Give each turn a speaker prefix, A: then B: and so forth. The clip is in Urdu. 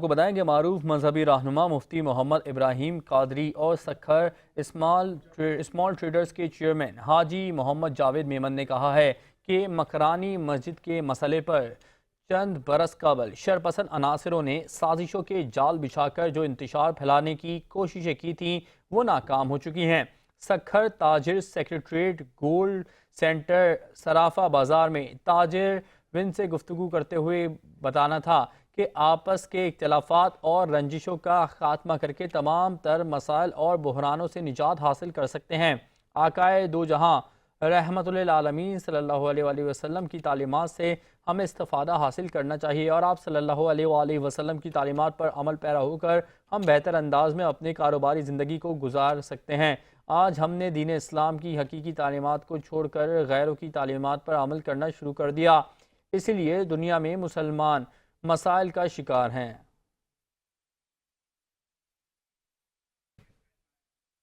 A: کو بتائیں کہ معروف مذہبی رہنما مفتی محمد ابراہیم قادری اور سکھر اسمال ٹریڈرز کے چیئرمین حاجی محمد جاوید میمن نے کہا ہے کہ مکرانی مسجد کے مسئلے پر چند برس قبل شرپسند عناصروں نے سازشوں کے جال بچھا کر جو انتشار پھیلانے کی کوششیں کی تھیں وہ ناکام ہو چکی ہیں۔ سکھر تاجر سیکریٹریٹ گولڈ سینٹر صرافہ بازار میں تاجر ون سے گفتگو کرتے ہوئے بتانا تھا کہ آپس کے اختلافات اور رنجشوں کا خاتمہ کر کے تمام تر مسائل اور بحرانوں سے نجات حاصل کر سکتے ہیں۔ آقائے دو جہاں رحمت للعالمین صلی اللہ علیہ وآلہ وسلم کی تعلیمات سے ہمیں استفادہ حاصل کرنا چاہیے اور آپ صلی اللہ علیہ وآلہ وسلم کی تعلیمات پر عمل پیرا ہو کر ہم بہتر انداز میں اپنے کاروباری زندگی کو گزار سکتے ہیں۔ آج ہم نے دین اسلام کی حقیقی تعلیمات کو چھوڑ کر غیروں کی تعلیمات پر عمل کرنا شروع کر دیا، اسی لیے دنیا میں مسلمان مسائل کا شکار ہیں۔